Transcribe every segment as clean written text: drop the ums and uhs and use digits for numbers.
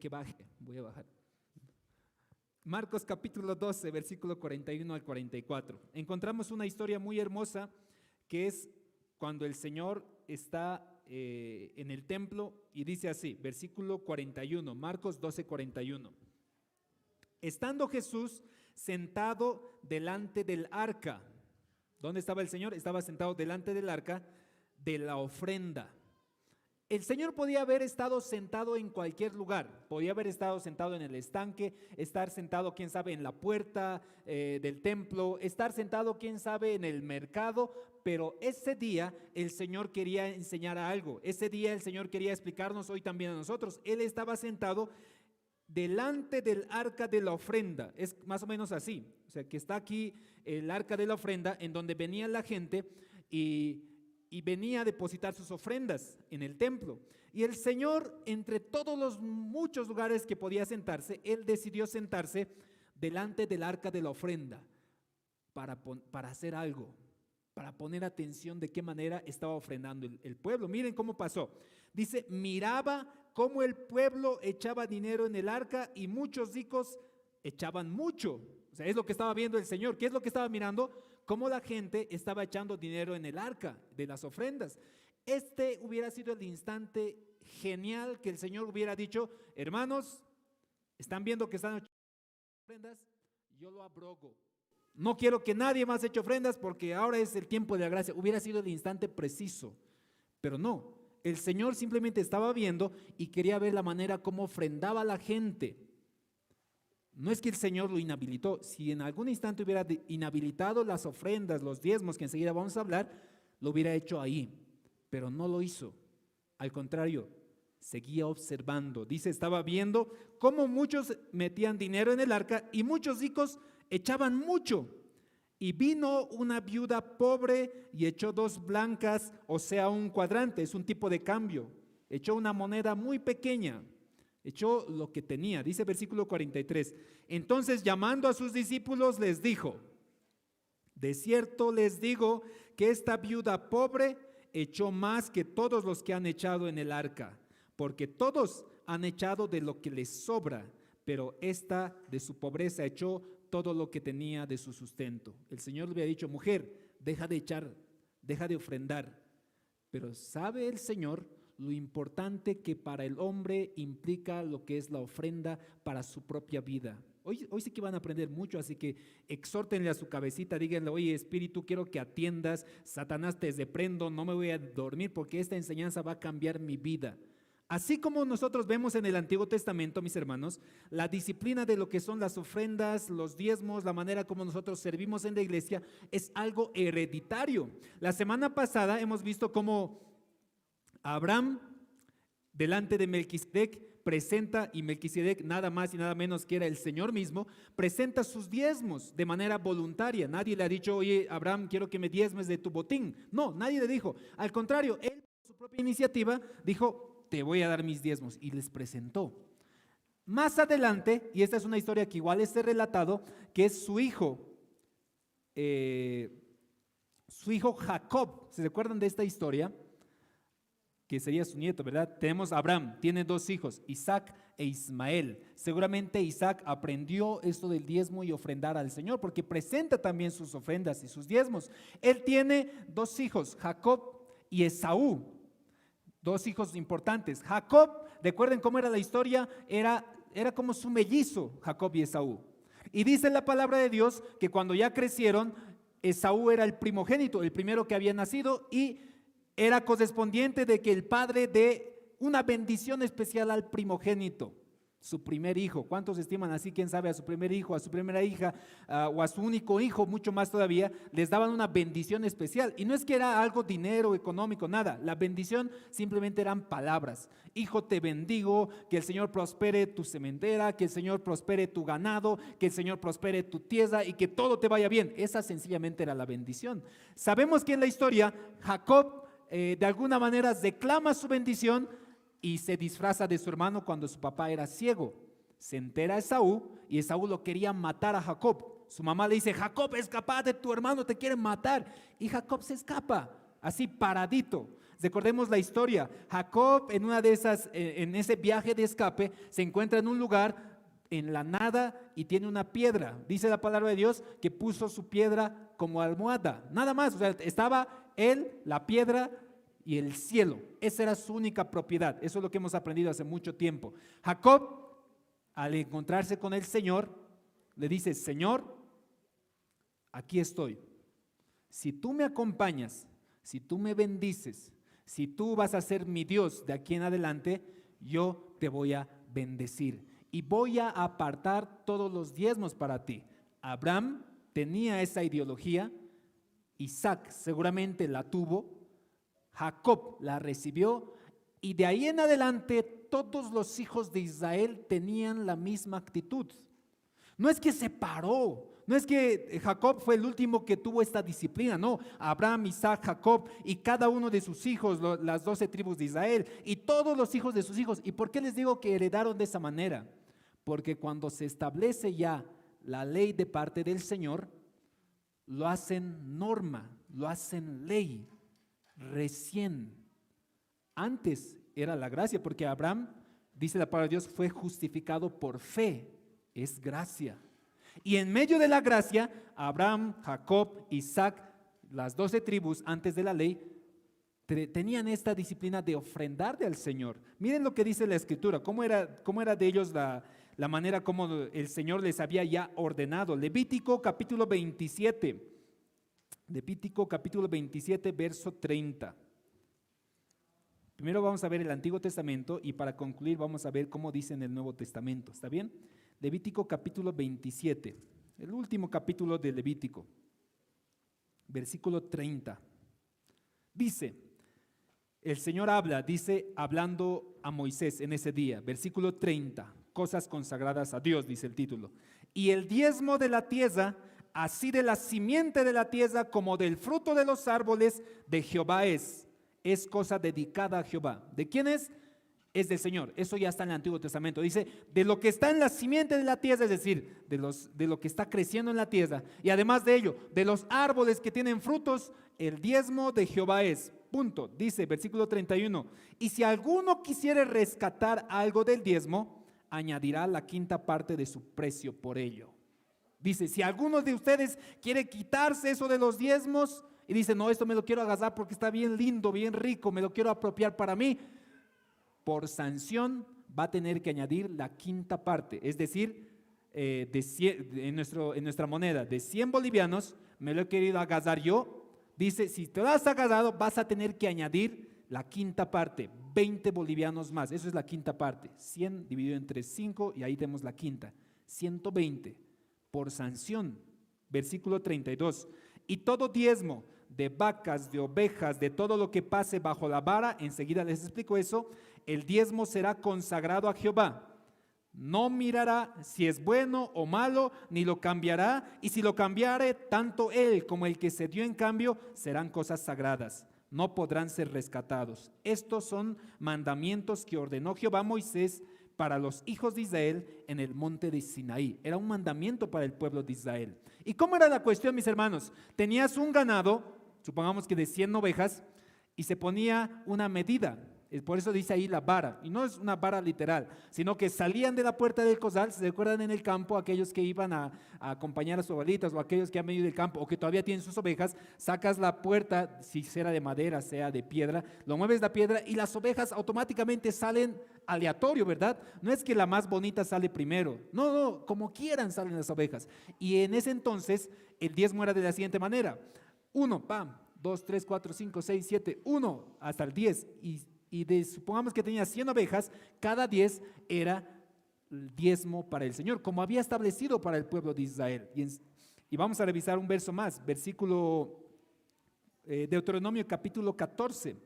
Que baje, voy a bajar. Marcos capítulo 12, versículo 41 al 44. Encontramos una historia muy hermosa que es cuando el Señor está en el templo y dice así, versículo 41, Marcos 12, 41. Estando Jesús sentado delante del arca. ¿Dónde estaba el Señor? Estaba sentado delante del arca de la ofrenda. El Señor podía haber estado sentado en cualquier lugar, podía haber estado sentado en el estanque, estar sentado, quién sabe, en la puerta del templo, estar sentado, quién sabe, en el mercado, pero ese día el Señor quería enseñar algo, ese día el Señor quería explicarnos hoy también a nosotros. Él estaba sentado delante del arca de la ofrenda, es más o menos así, o sea que está aquí el arca de la ofrenda en donde venía la gente y venía a depositar sus ofrendas en el templo. Y el Señor, entre todos los muchos lugares que podía sentarse, Él decidió sentarse delante del arca de la ofrenda para hacer algo, para poner atención de qué manera estaba ofrendando el pueblo. Miren cómo pasó. Dice, miraba cómo el pueblo echaba dinero en el arca y muchos ricos echaban mucho. O sea, es lo que estaba viendo el Señor. ¿Qué es lo que estaba mirando? Cómo la gente estaba echando dinero en el arca de las ofrendas. Este hubiera sido el instante genial que el Señor hubiera dicho, hermanos, ¿están viendo que están echando ofrendas? Yo lo abrogo. No quiero que nadie más eche ofrendas porque ahora es el tiempo de la gracia. Hubiera sido el instante preciso, pero no. El Señor simplemente estaba viendo y quería ver la manera como ofrendaba la gente. No es que el Señor lo inhabilitó. Si en algún instante hubiera inhabilitado las ofrendas, los diezmos, que enseguida vamos a hablar, lo hubiera hecho ahí, pero no lo hizo. Al contrario, seguía observando. Dice, estaba viendo cómo muchos metían dinero en el arca y muchos ricos echaban mucho. Y vino una viuda pobre y echó 2 blancas, o sea, un cuadrante, es un tipo de cambio. Echó una moneda muy pequeña. Echó lo que tenía, dice versículo 43. Entonces llamando a sus discípulos les dijo, de cierto les digo que esta viuda pobre echó más que todos los que han echado en el arca, porque todos han echado de lo que les sobra, pero esta de su pobreza echó todo lo que tenía de su sustento. El Señor le había dicho, mujer, deja de echar, deja de ofrendar, pero sabe el Señor lo importante que para el hombre implica lo que es la ofrenda para su propia vida. Hoy sí que van a aprender mucho, así que exhórtenle a su cabecita, díganle, oye Espíritu, quiero que atiendas, Satanás te reprendo, no me voy a dormir porque esta enseñanza va a cambiar mi vida. Así como nosotros vemos en el Antiguo Testamento, mis hermanos, la disciplina de lo que son las ofrendas, los diezmos, la manera como nosotros servimos en la iglesia, es algo hereditario. La semana pasada hemos visto cómo Abraham, delante de Melquisedec, presenta, y Melquisedec nada más y nada menos que era el Señor mismo, presenta sus diezmos de manera voluntaria. Nadie le ha dicho, oye Abraham, quiero que me diezmes de tu botín. No, nadie le dijo. Al contrario, él por su propia iniciativa dijo, te voy a dar mis diezmos, y les presentó. Más adelante, y esta es una historia que igual está relatado, que es su hijo Jacob. ¿Se recuerdan de esta historia? Que sería su nieto, ¿verdad? Tenemos a Abraham, tiene 2 hijos, Isaac e Ismael. Seguramente Isaac aprendió esto del diezmo y ofrendar al Señor, porque presenta también sus ofrendas y sus diezmos. Él tiene 2 hijos, Jacob y Esaú, 2 hijos importantes. Jacob, recuerden cómo era la historia, era como su mellizo, Jacob y Esaú. Y dice la palabra de Dios que cuando ya crecieron, Esaú era el primogénito, el primero que había nacido, y era correspondiente de que el padre dé una bendición especial al primogénito, su primer hijo. ¿Cuántos estiman así? ¿Quién sabe? A su primer hijo, a su primera hija o a su único hijo, mucho más todavía, les daban una bendición especial. Y no es que era algo dinero, económico, nada. La bendición simplemente eran palabras. Hijo, te bendigo, que el Señor prospere tu sementera, que el Señor prospere tu ganado, que el Señor prospere tu tierra y que todo te vaya bien. Esa sencillamente era la bendición. Sabemos que en la historia Jacob de alguna manera reclama su bendición y se disfraza de su hermano cuando su papá era ciego. Se entera Esaú y Esaú lo quería matar a Jacob. Su mamá le dice, Jacob, escapa de tu hermano, te quieren matar. Y Jacob se escapa. así paradito. Recordemos la historia. Jacob en una de esas, en ese viaje de escape, se encuentra en un lugar en la nada y tiene una piedra. Dice la palabra de Dios que puso su piedra como almohada, nada más. O sea, estaba él, la piedra y el cielo. Esa era su única propiedad. Eso es lo que hemos aprendido hace mucho tiempo. Jacob, al encontrarse con el Señor, le dice: Señor, aquí estoy. Si tú me acompañas, si tú me bendices, si tú vas a ser mi Dios de aquí en adelante, yo te voy a bendecir y voy a apartar todos los diezmos para ti. Abraham tenía esa ideología, Isaac seguramente la tuvo, Jacob la recibió, y de ahí en adelante todos los hijos de Israel tenían la misma actitud. No es que se paró, no es que Jacob fue el último que tuvo esta disciplina, no. Abraham, Isaac, Jacob y cada uno de sus hijos, las 12 tribus de Israel y todos los hijos de sus hijos. ¿Y por qué les digo que heredaron de esa manera? Porque cuando se establece ya la ley de parte del Señor, lo hacen norma, lo hacen ley, recién. Antes era la gracia, porque Abraham, dice la palabra de Dios, fue justificado por fe, es gracia. Y en medio de la gracia, Abraham, Jacob, Isaac, las 12 tribus antes de la ley, tenían esta disciplina de ofrendarle al Señor. Miren lo que dice la Escritura, cómo era de ellos la manera como el Señor les había ya ordenado. Levítico capítulo 27, Levítico capítulo 27, verso 30. Primero vamos a ver el Antiguo Testamento y para concluir vamos a ver cómo dice en el Nuevo Testamento, ¿está bien? Levítico capítulo 27, el último capítulo de Levítico, versículo 30. Dice, el Señor dice, hablando a Moisés en ese día, versículo 30, cosas consagradas a Dios, dice el título. Y el diezmo de la tierra, así de la simiente de la tierra como del fruto de los árboles de Jehová es cosa dedicada a Jehová. ¿De quién es? Es del Señor. Eso ya está en el Antiguo Testamento. Dice, de lo que está en la simiente de la tierra, es decir, de lo que está creciendo en la tierra, y además de ello, de los árboles que tienen frutos, el diezmo de Jehová es. Punto. Dice, versículo 31, y si alguno quisiere rescatar algo del diezmo, añadirá la quinta parte de su precio por ello. Dice, si alguno de ustedes quiere quitarse eso de los diezmos, y dice, no, esto me lo quiero agarrar porque está bien lindo, bien rico, me lo quiero apropiar para mí, por sanción va a tener que añadir la quinta parte, es decir, en nuestra moneda de 100 bolivianos, me lo he querido agarrar yo, dice, si te lo has agarrado vas a tener que añadir la quinta parte, 20 bolivianos más, eso es la quinta parte, 100 dividido entre 5 y ahí tenemos la quinta, 120 por sanción. Versículo 32, y todo diezmo de vacas, de ovejas, de todo lo que pase bajo la vara, enseguida les explico eso, el diezmo será consagrado a Jehová. No mirará si es bueno o malo, ni lo cambiará, y si lo cambiare, tanto él como el que se dio en cambio serán cosas sagradas, no podrán ser rescatados. Estos son mandamientos que ordenó Jehová a Moisés para los hijos de Israel en el monte de Sinaí. Era un mandamiento para el pueblo de Israel. ¿Y cómo era la cuestión, mis hermanos? Tenías un ganado, supongamos que de 100 ovejas, y se ponía una medida. Por eso dice ahí la vara, y no es una vara literal, sino que salían de la puerta del corral. ¿Se recuerdan en el campo aquellos que iban a acompañar a sus abuelitas o aquellos que han venido del campo o que todavía tienen sus ovejas? Sacas la puerta, si sea de madera, sea de piedra, lo mueves la piedra y las ovejas automáticamente salen aleatorio, ¿verdad? No es que la más bonita sale primero, no, como quieran salen las ovejas. Y en ese entonces el diezmo era de la siguiente manera: 1, pam, 2, 3, 4, 5, 6, 7, 1 hasta el 10, supongamos que tenía 100 ovejas, cada 10 era el diezmo para el Señor, como había establecido para el pueblo de Israel. Y vamos a revisar un verso más, versículo Deuteronomio capítulo 14,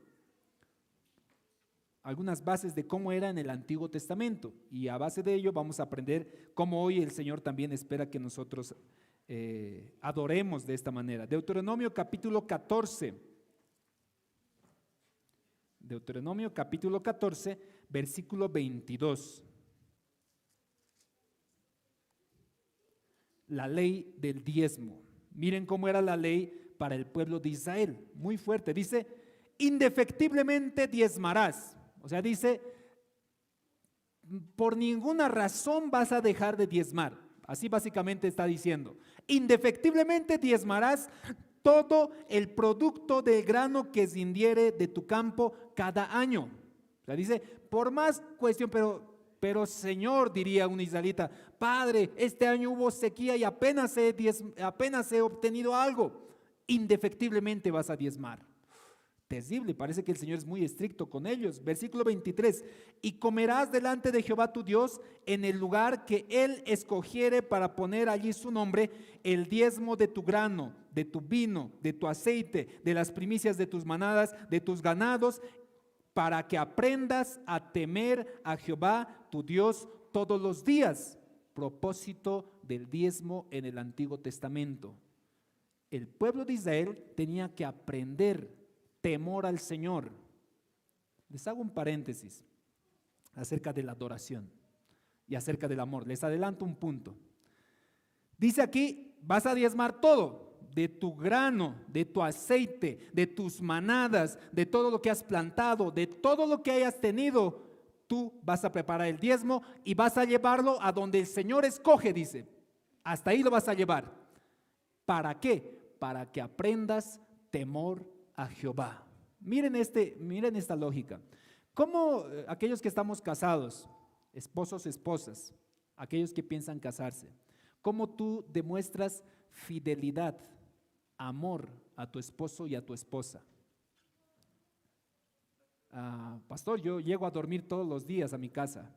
algunas bases de cómo era en el Antiguo Testamento, y a base de ello vamos a aprender cómo hoy el Señor también espera que nosotros adoremos de esta manera. Deuteronomio capítulo 14. Deuteronomio capítulo 14, versículo 22. La ley del diezmo. Miren cómo era la ley para el pueblo de Israel, muy fuerte. Dice, indefectiblemente diezmarás. O sea, dice, por ninguna razón vas a dejar de diezmar. Así básicamente está diciendo, indefectiblemente diezmarás todo el producto del grano que rindiere de tu campo cada año. O sea, dice, por más cuestión, pero Señor, diría un israelita, Padre, este año hubo sequía y apenas he obtenido algo. Indefectiblemente vas a diezmar. Terrible, parece que el Señor es muy estricto con ellos. Versículo 23, y comerás delante de Jehová tu Dios en el lugar que Él escogiere para poner allí su nombre, el diezmo de tu grano, de tu vino, de tu aceite, de las primicias de tus manadas, de tus ganados, para que aprendas a temer a Jehová tu Dios todos los días. Propósito del diezmo en el Antiguo Testamento. El pueblo de Israel tenía que aprender temor al Señor. Les hago un paréntesis acerca de la adoración y acerca del amor. Les adelanto un punto. Dice aquí, vas a diezmar todo, de tu grano, de tu aceite, de tus manadas, de todo lo que has plantado, de todo lo que hayas tenido. Tú vas a preparar el diezmo y vas a llevarlo a donde el Señor escoge, dice. Hasta ahí lo vas a llevar. ¿Para qué? Para que aprendas temor a Jehová. Miren esta lógica. ¿Cómo aquellos que estamos casados, esposos, esposas, aquellos que piensan casarse, cómo tú demuestras fidelidad, amor a tu esposo y a tu esposa? Pastor, yo llego a dormir todos los días a mi casa.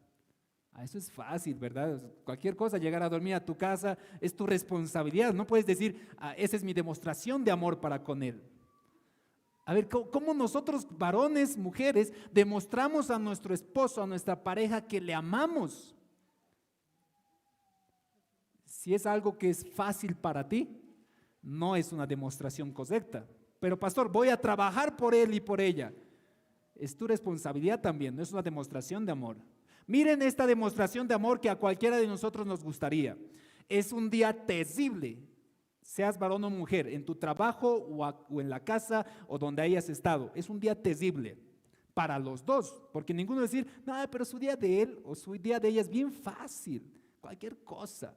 Eso es fácil, ¿verdad? Cualquier cosa, llegar a dormir a tu casa es tu responsabilidad. No puedes decir, esa es mi demostración de amor para con él. A ver, ¿cómo nosotros, varones, mujeres, demostramos a nuestro esposo, a nuestra pareja que le amamos? Si es algo que es fácil para ti, no es una demostración correcta. Pero pastor, voy a trabajar por él y por ella. Es tu responsabilidad también, no es una demostración de amor. Miren esta demostración de amor que a cualquiera de nosotros nos gustaría. Es un día terrible. Seas varón o mujer, en tu trabajo o en la casa o donde hayas estado, es un día terrible para los dos, porque ninguno va a decir, no, pero su día de él o su día de ella es bien fácil, cualquier cosa.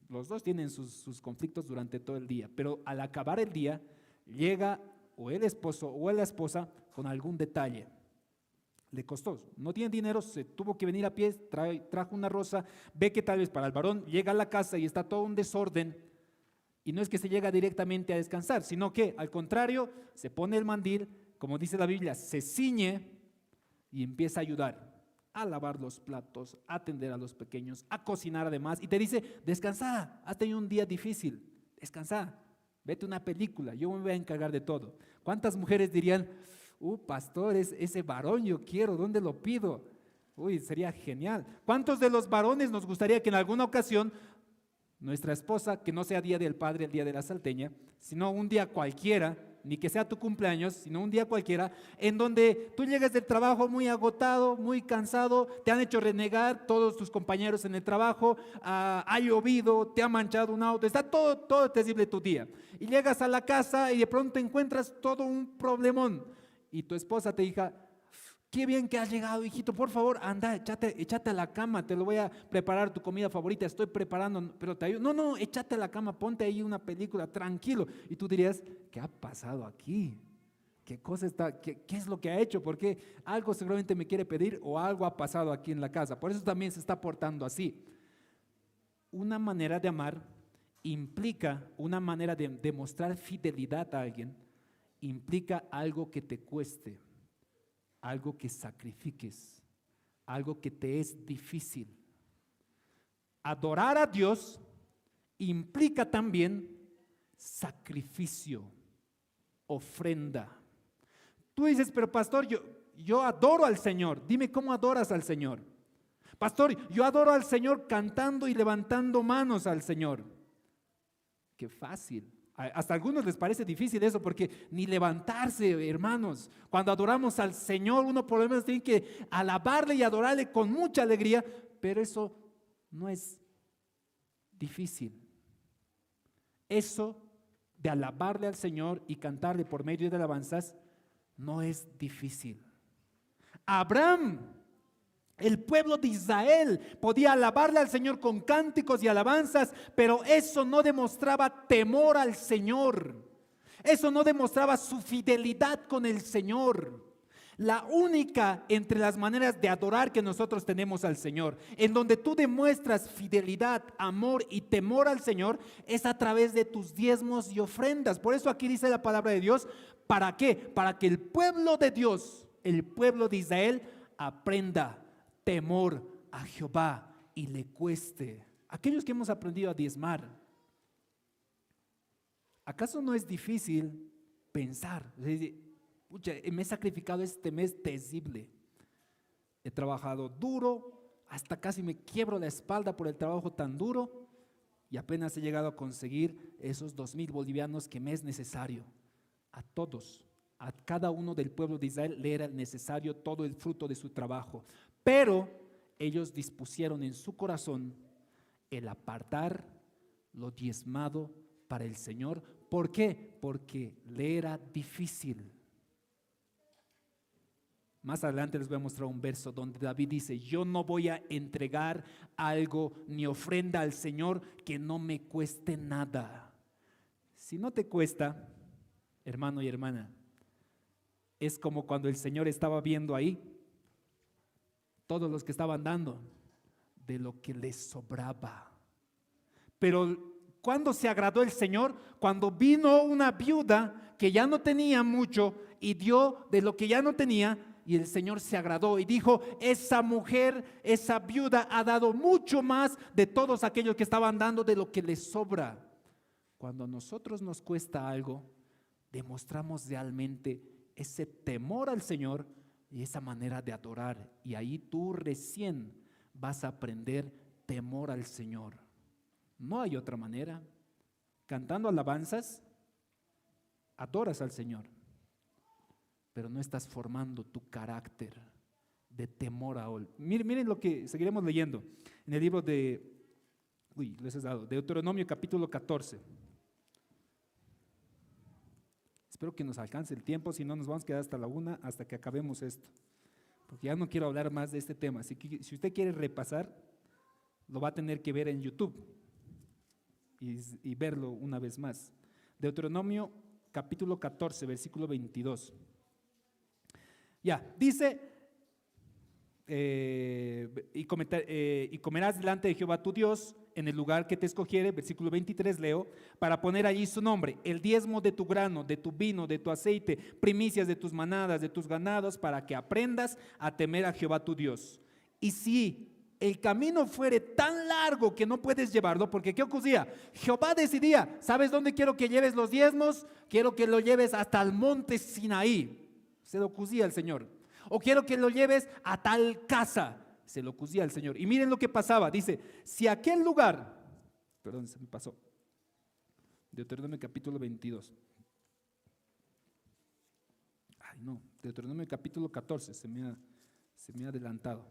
Los dos tienen sus conflictos durante todo el día, pero al acabar el día, llega o el esposo o la esposa con algún detalle. Le costó, no tiene dinero, se tuvo que venir a pie, trajo una rosa, ve que tal vez para el varón llega a la casa y está todo un desorden. Y no es que se llega directamente a descansar, sino que al contrario, se pone el mandil, como dice la Biblia, se ciñe y empieza a ayudar, a lavar los platos, a atender a los pequeños, a cocinar además. Y te dice, descansa, has tenido un día difícil, descansa, vete una película, yo me voy a encargar de todo. ¿Cuántas mujeres dirían, pastor, ese varón yo quiero, ¿dónde lo pido? Sería genial. ¿Cuántos de los varones nos gustaría que en alguna ocasión nuestra esposa, que no sea día del padre, el día de la salteña, sino un día cualquiera, ni que sea tu cumpleaños, sino un día cualquiera, en donde tú llegas del trabajo muy agotado, muy cansado, te han hecho renegar todos tus compañeros en el trabajo, ha llovido, te ha manchado un auto, está todo terrible tu día. Y llegas a la casa y de pronto encuentras todo un problemón. Y tu esposa te diga, qué bien que has llegado, hijito, por favor, anda, échate a la cama, te lo voy a preparar tu comida favorita, estoy preparando, pero te ayudo. No, échate a la cama, ponte ahí una película, tranquilo. Y tú dirías, ¿qué ha pasado aquí? ¿Qué es lo que ha hecho? Porque algo seguramente me quiere pedir o algo ha pasado aquí en la casa. Por eso también se está portando así. Una manera de amar implica, una manera de demostrar fidelidad a alguien, implica algo que te cueste, algo que sacrifiques, algo que te es difícil. Adorar a Dios implica también sacrificio, ofrenda. Tú dices, pero pastor, yo adoro al Señor. Dime cómo adoras al Señor. Pastor, yo adoro al Señor cantando y levantando manos al Señor. Qué fácil. Hasta a algunos les parece difícil eso, porque ni levantarse, hermanos. Cuando adoramos al Señor, uno por lo menos tiene que alabarle y adorarle con mucha alegría, pero eso no es difícil. Eso de alabarle al Señor y cantarle por medio de alabanzas no es difícil. Abraham, el pueblo de Israel, podía alabarle al Señor con cánticos y alabanzas, pero eso no demostraba temor al Señor. Eso no demostraba su fidelidad con el Señor. La única entre las maneras de adorar que nosotros tenemos al Señor, en donde tú demuestras fidelidad, amor y temor al Señor, es a través de tus diezmos y ofrendas. Por eso aquí dice la palabra de Dios, ¿para qué? Para que el pueblo de Dios, el pueblo de Israel, aprenda temor a Jehová y le cueste. Aquellos que hemos aprendido a diezmar, ¿acaso no es difícil pensar? Pucha, me he sacrificado este mes terrible. He trabajado duro, hasta casi me quiebro la espalda por el trabajo tan duro y apenas he llegado a conseguir esos 2,000 bolivianos que me es necesario. A todos, a cada uno del pueblo de Israel le era necesario todo el fruto de su trabajo. Pero ellos dispusieron en su corazón el apartar lo diezmado para el Señor. ¿Por qué? Porque le era difícil. Más adelante les voy a mostrar un verso donde David dice: yo no voy a entregar algo ni ofrenda al Señor que no me cueste nada. Si no te cuesta, hermano y hermana, es como cuando el Señor estaba viendo ahí todos los que estaban dando de lo que les sobraba. Pero ¿cuándo se agradó el Señor? Cuando vino una viuda que ya no tenía mucho y dio de lo que ya no tenía. Y el Señor se agradó y dijo: esa mujer, esa viuda ha dado mucho más de todos aquellos que estaban dando de lo que les sobra. Cuando a nosotros nos cuesta algo, demostramos realmente ese temor al Señor y esa manera de adorar. Y ahí tú recién vas a aprender temor al Señor. No hay otra manera. Cantando alabanzas, adoras al Señor, pero no estás formando tu carácter de temor a Él. Miren lo que seguiremos leyendo en el libro de Deuteronomio capítulo 14. Espero que nos alcance el tiempo, si no nos vamos a quedar hasta la 1, hasta que acabemos esto, porque ya no quiero hablar más de este tema. Así que si usted quiere repasar, lo va a tener que ver en YouTube y verlo una vez más. Deuteronomio capítulo 14, versículo 22. Ya, dice, y comerás delante de Jehová tu Dios en el lugar que te escogiere, versículo 23 leo, para poner allí su nombre, el diezmo de tu grano, de tu vino, de tu aceite, primicias de tus manadas, de tus ganados, para que aprendas a temer a Jehová tu Dios. Y si el camino fuere tan largo que no puedes llevarlo, porque ¿qué ocurría? Jehová decidía: ¿sabes dónde quiero que lleves los diezmos? Quiero que lo lleves hasta el monte Sinaí. Se lo ocurría al Señor. O quiero que lo lleves a tal casa. Se lo ocurría al Señor. Y miren lo que pasaba. Dice: si aquel lugar, perdón, se me pasó. Deuteronomio capítulo 22. Ay, no, Deuteronomio capítulo 14, se me ha adelantado.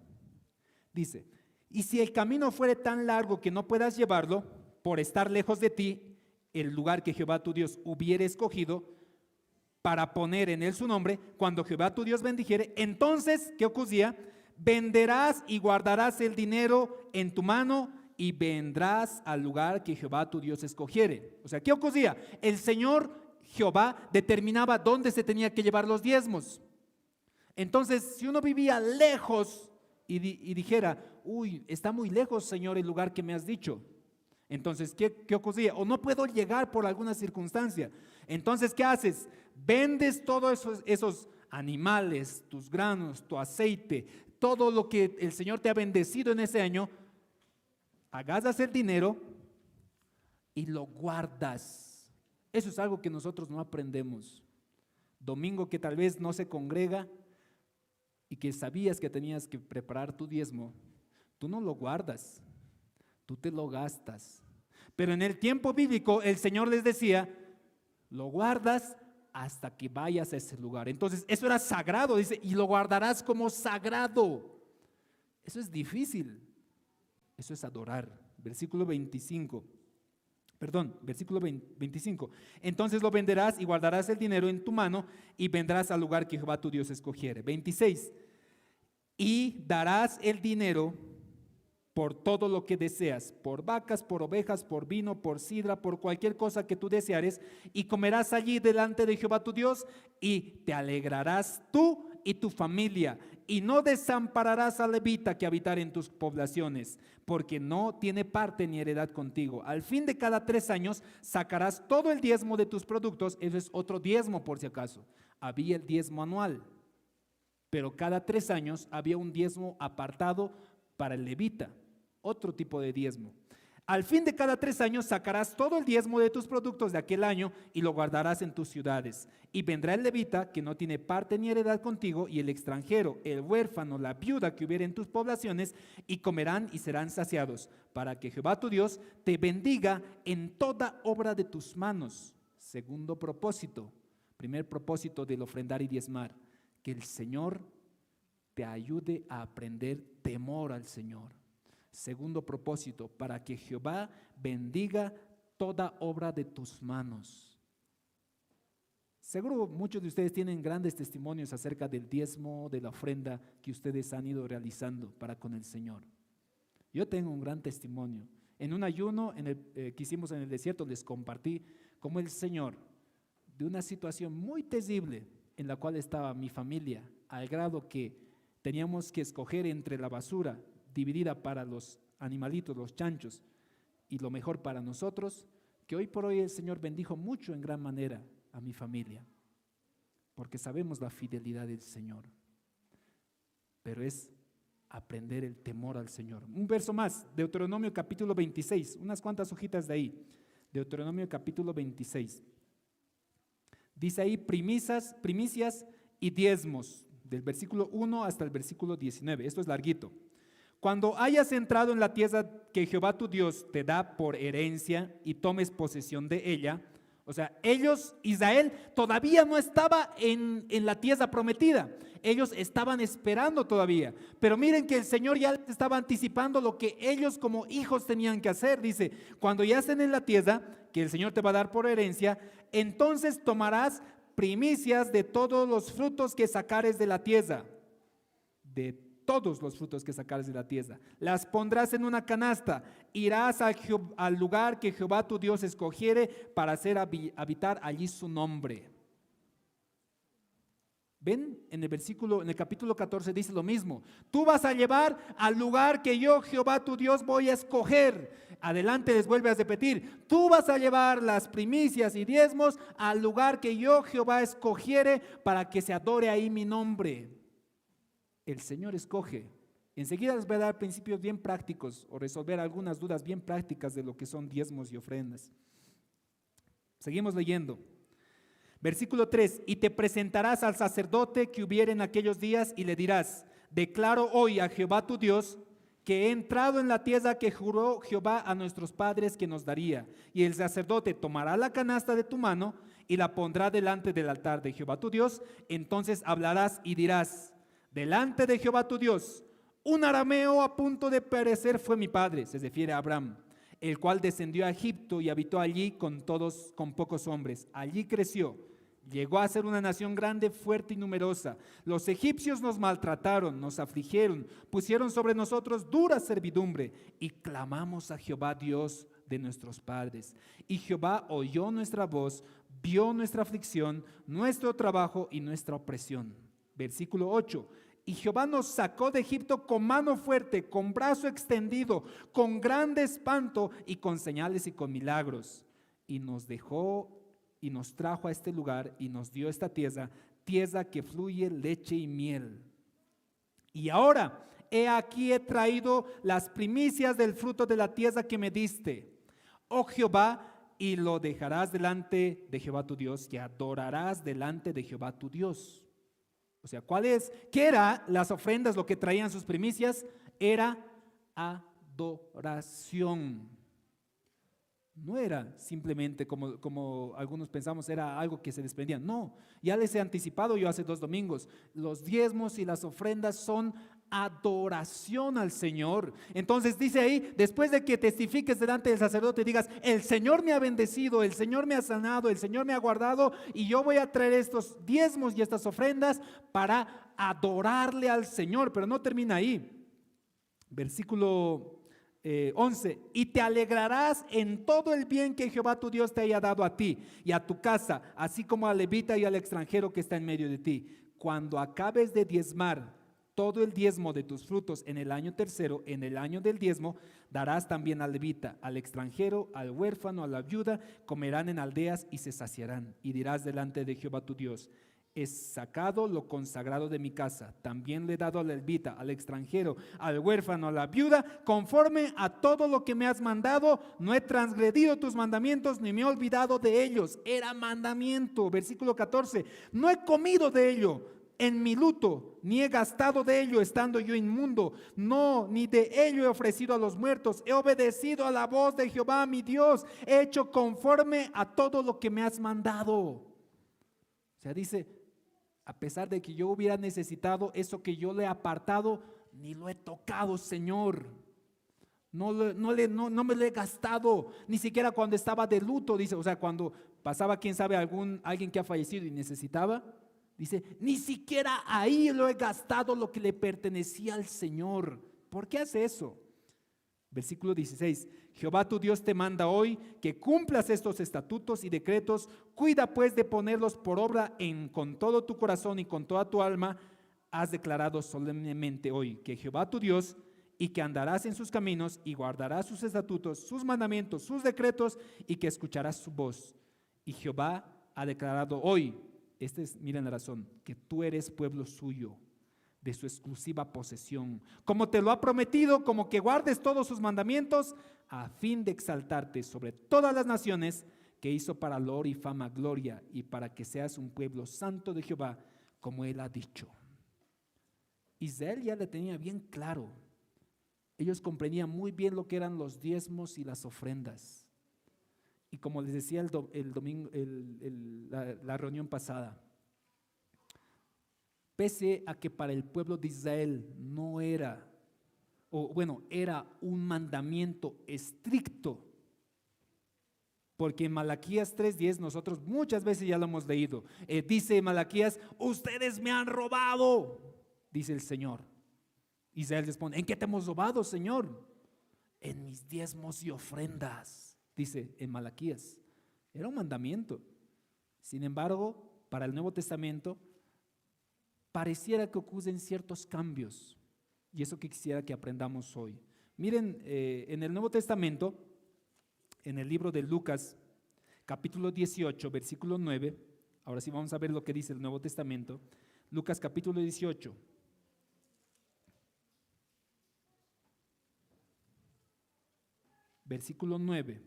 Dice: y si el camino fuere tan largo que no puedas llevarlo, por estar lejos de ti, el lugar que Jehová tu Dios hubiere escogido para poner en él su nombre, cuando Jehová tu Dios bendijere, entonces, ¿qué ocurría? Venderás y guardarás el dinero en tu mano y vendrás al lugar que Jehová tu Dios escogiere. O sea, ¿qué ocurría? El Señor Jehová determinaba dónde se tenía que llevar los diezmos. Entonces, si uno vivía lejos y dijera: uy, está muy lejos, Señor, el lugar que me has dicho. Entonces, ¿qué ocurría? O no puedo llegar por alguna circunstancia. Entonces, ¿qué haces? Vendes todos esos animales, tus granos, tu aceite, todo lo que el Señor te ha bendecido en ese año, agarras el dinero y lo guardas. Eso es algo que nosotros no aprendemos. Domingo que tal vez no se congrega y que sabías que tenías que preparar tu diezmo, tú no lo guardas, tú te lo gastas. Pero en el tiempo bíblico el Señor les decía: lo guardas hasta que vayas a ese lugar. Entonces eso era sagrado, dice, y lo guardarás como sagrado. Eso es difícil, eso es adorar. Versículo 25, Perdón, versículo 25. Entonces lo venderás y guardarás el dinero en tu mano y vendrás al lugar que Jehová tu Dios escogiere. 26. Y darás el dinero por todo lo que deseas, por vacas, por ovejas, por vino, por sidra, por cualquier cosa que tú deseares, y comerás allí delante de Jehová tu Dios, y te alegrarás tú y tu familia, y no desampararás al levita que habitar en tus poblaciones, porque no tiene parte ni heredad contigo. Al fin de cada 3 años sacarás todo el diezmo de tus productos. Eso es otro diezmo, por si acaso. Había el diezmo anual, pero cada 3 años había un diezmo apartado para el levita, otro tipo de diezmo. Al fin de cada 3 años sacarás todo el diezmo de tus productos de aquel año y lo guardarás en tus ciudades. Y vendrá el levita que no tiene parte ni heredad contigo, y el extranjero, el huérfano, la viuda que hubiere en tus poblaciones, y comerán y serán saciados, para que Jehová tu Dios te bendiga en toda obra de tus manos. Segundo propósito, primer propósito del ofrendar y diezmar, que el Señor te ayude a aprender temor al Señor. Segundo propósito, para que Jehová bendiga toda obra de tus manos. Seguro muchos de ustedes tienen grandes testimonios acerca del diezmo, de la ofrenda que ustedes han ido realizando para con el Señor. Yo tengo un gran testimonio. En un ayuno que hicimos en el desierto, les compartí cómo el Señor, de una situación muy terrible en la cual estaba mi familia, al grado que teníamos que escoger entre la basura dividida para los animalitos, los chanchos, y lo mejor para nosotros, que hoy por hoy el Señor bendijo mucho en gran manera a mi familia, porque sabemos la fidelidad del Señor. Pero es aprender el temor al Señor. Un verso más, Deuteronomio capítulo 26, unas cuantas hojitas de ahí. Deuteronomio capítulo 26. Dice ahí primicias y diezmos, del versículo 1 hasta el versículo 19. Esto es larguito. Cuando hayas entrado en la tierra que Jehová tu Dios te da por herencia y tomes posesión de ella, o sea, Israel todavía no estaba en la tierra prometida, ellos estaban esperando todavía, pero miren que el Señor ya les estaba anticipando lo que ellos como hijos tenían que hacer. Dice, cuando ya estén en la tierra que el Señor te va a dar por herencia, entonces tomarás primicias de todos los frutos que sacares de la tierra, de todos los frutos que sacares de la tierra, las pondrás en una canasta, irás al lugar que Jehová tu Dios escogiere para hacer habitar allí su nombre. ¿Ven? En el capítulo 14 dice lo mismo. Tú vas a llevar al lugar que yo, Jehová tu Dios, voy a escoger. Adelante les vuelve a repetir. Tú vas a llevar las primicias y diezmos al lugar que yo, Jehová, escogiere para que se adore ahí mi nombre. El Señor escoge. Enseguida les voy a dar principios bien prácticos o resolver algunas dudas bien prácticas de lo que son diezmos y ofrendas. Seguimos leyendo. Versículo 3, y te presentarás al sacerdote que hubiere en aquellos días y le dirás, declaro hoy a Jehová tu Dios que he entrado en la tierra que juró Jehová a nuestros padres que nos daría. Y el sacerdote tomará la canasta de tu mano y la pondrá delante del altar de Jehová tu Dios. Entonces hablarás y dirás, delante de Jehová tu Dios, un arameo a punto de perecer fue mi padre, se refiere a Abraham, el cual descendió a Egipto y habitó allí con pocos hombres. Allí creció, llegó a ser una nación grande, fuerte y numerosa. Los egipcios nos maltrataron, nos afligieron, pusieron sobre nosotros dura servidumbre y clamamos a Jehová Dios de nuestros padres. Y Jehová oyó nuestra voz, vio nuestra aflicción, nuestro trabajo y nuestra opresión. Versículo 8. Y Jehová nos sacó de Egipto con mano fuerte, con brazo extendido, con grande espanto y con señales y con milagros. Y nos dejó y nos trajo a este lugar y nos dio esta tierra que fluye leche y miel. Y ahora, he aquí he traído las primicias del fruto de la tierra que me diste, oh Jehová, y lo dejarás delante de Jehová tu Dios, y adorarás delante de Jehová tu Dios. O sea, ¿qué era las ofrendas, lo que traían sus primicias? Era adoración. No era simplemente como algunos pensamos, era algo que se desprendía. No, ya les he anticipado yo hace 2 domingos, los diezmos y las ofrendas son adoración al Señor. Entonces dice ahí, después de que testifiques delante del sacerdote y digas, el Señor me ha bendecido, el Señor me ha sanado, el Señor me ha guardado, y yo voy a traer estos diezmos y estas ofrendas para adorarle al Señor. Pero no termina ahí. Versículo 11, y te alegrarás en todo el bien que Jehová tu Dios te haya dado a ti y a tu casa, así como al levita y al extranjero que está en medio de ti. Cuando acabes de diezmar todo el diezmo de tus frutos en el año tercero, en el año del diezmo, darás también al levita, al extranjero, al huérfano, a la viuda, comerán en aldeas y se saciarán. Y dirás delante de Jehová tu Dios, he sacado lo consagrado de mi casa, también le he dado al levita, al extranjero, al huérfano, a la viuda, conforme a todo lo que me has mandado. No he transgredido tus mandamientos, ni me he olvidado de ellos. Era mandamiento. Versículo 14, no he comido de ello en mi luto, ni he gastado de ello estando yo inmundo. No, ni de ello he ofrecido a los muertos. He obedecido a la voz de Jehová mi Dios. He hecho conforme a todo lo que me has mandado. O sea, dice, a pesar de que yo hubiera necesitado eso que yo le he apartado, ni lo he tocado, Señor. No me lo he gastado, ni siquiera cuando estaba de luto, dice, o sea, cuando pasaba, quién sabe, alguien que ha fallecido y necesitaba, dice, ni siquiera ahí lo he gastado lo que le pertenecía al Señor. ¿Por qué hace eso? Versículo 16, Jehová tu Dios te manda hoy que cumplas estos estatutos y decretos. Cuida pues de ponerlos por obra con todo tu corazón y con toda tu alma. Has declarado solemnemente hoy que Jehová tu Dios, y que andarás en sus caminos y guardarás sus estatutos, sus mandamientos, sus decretos, y que escucharás su voz. Y Jehová ha declarado hoy, miren la razón, que tú eres pueblo suyo, de su exclusiva posesión, como te lo ha prometido, como que guardes todos sus mandamientos, a fin de exaltarte sobre todas las naciones que hizo para loor y fama, gloria, y para que seas un pueblo santo de Jehová, como él ha dicho. Israel ya le tenía bien claro. Ellos comprendían muy bien lo que eran los diezmos y las ofrendas. Y como les decía el domingo, la reunión pasada, pese a que para el pueblo de Israel no era, era un mandamiento estricto, porque en Malaquías 3:10 nosotros muchas veces ya lo hemos leído, dice Malaquías, ustedes me han robado, dice el Señor. Israel responde, ¿en qué te hemos robado, Señor? En mis diezmos y ofrendas, dice en Malaquías. Era un mandamiento. Sin embargo, para el Nuevo Testamento pareciera que ocurren ciertos cambios, y eso que quisiera que aprendamos hoy. Miren, en el Nuevo Testamento, en el libro de Lucas, capítulo 18, versículo 9, ahora sí vamos a ver lo que dice el Nuevo Testamento. Lucas capítulo 18. Versículo 9.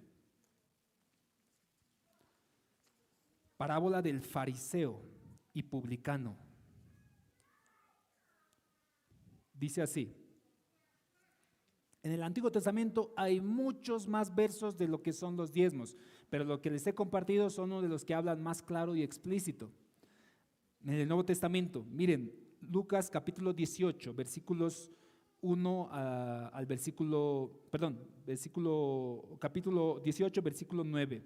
Parábola del fariseo y publicano. Dice así: en el Antiguo Testamento hay muchos más versos de lo que son los diezmos, pero lo que les he compartido son uno de los que hablan más claro y explícito. En el Nuevo Testamento, miren, Lucas capítulo 18, versículos 1 al capítulo 18, versículo 9.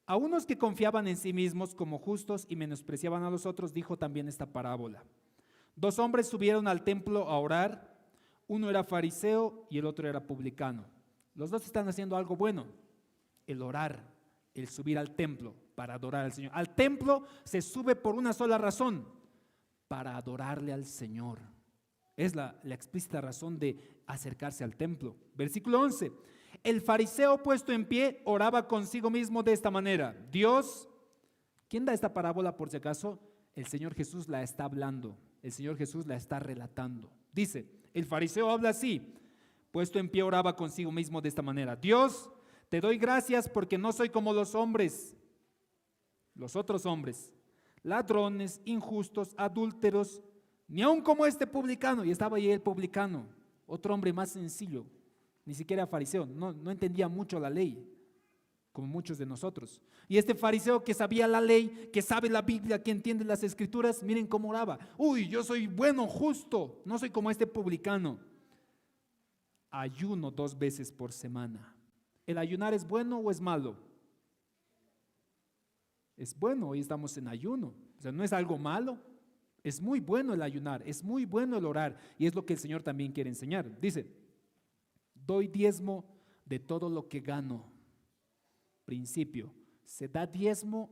A unos que confiaban en sí mismos como justos y menospreciaban a los otros, dijo también esta parábola. 2 hombres subieron al templo a orar, uno era fariseo y el otro era publicano. Los dos están haciendo algo bueno, el orar, el subir al templo para adorar al Señor. Al templo se sube por una sola razón, para adorarle al Señor. Es la explícita razón de acercarse al templo. Versículo 11. El fariseo puesto en pie oraba consigo mismo de esta manera. Dios, ¿quién da esta parábola por si acaso? El Señor Jesús la está hablando. El Señor Jesús la está relatando. Dice, el fariseo habla así, puesto en pie oraba consigo mismo de esta manera. Dios, te doy gracias porque no soy como los hombres, los otros hombres, ladrones, injustos, adúlteros, ni aun como este publicano. Y estaba ahí el publicano, otro hombre más sencillo, ni siquiera fariseo, no entendía mucho la ley. como muchos de nosotros. Y este fariseo que sabía la ley, que sabe la Biblia, que entiende las escrituras, miren cómo oraba. Uy, yo soy bueno, justo, no soy como este publicano. Ayuno 2 veces por semana. ¿El ayunar es bueno o es malo? Es bueno, hoy estamos en ayuno. O sea, no es algo malo. Es muy bueno el ayunar, es muy bueno el orar. Y es lo que el Señor también quiere enseñar. Dice, doy diezmo de todo lo que gano. Principio, se da diezmo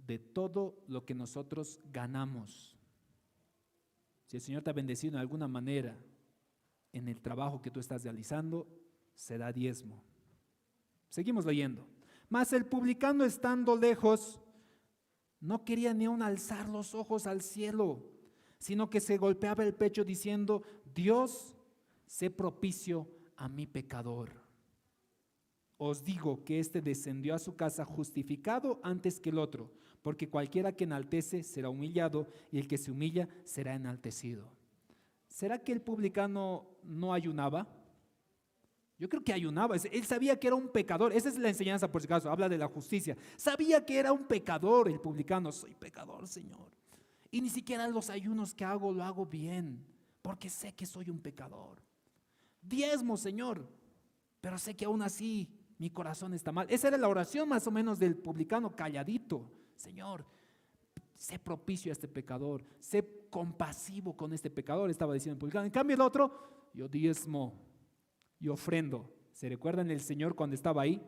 de todo lo que nosotros ganamos. Si el Señor te ha bendecido en alguna manera en el trabajo que tú estás realizando, se da diezmo. Seguimos leyendo. Mas el publicano, estando lejos, no quería ni aun alzar los ojos al cielo, sino que se golpeaba el pecho diciendo, Dios, sé propicio a mi pecador. Os digo que éste descendió a su casa justificado antes que el otro, porque cualquiera que enaltece será humillado, y el que se humilla será enaltecido. ¿Será que el publicano no ayunaba? Yo creo que ayunaba. Él sabía que era un pecador. Esa es la enseñanza, por si acaso, habla de la justicia. Sabía que era un pecador el publicano. Soy pecador, Señor. Y ni siquiera los ayunos que hago lo hago bien, porque sé que soy un pecador. Diezmo, Señor, pero sé que aún así mi corazón está mal. Esa era la oración más o menos del publicano calladito. Señor, sé propicio a este pecador, sé compasivo con este pecador, estaba diciendo el publicano. En cambio el otro, yo diezmo, yo ofrendo. ¿Se recuerdan el Señor cuando estaba ahí,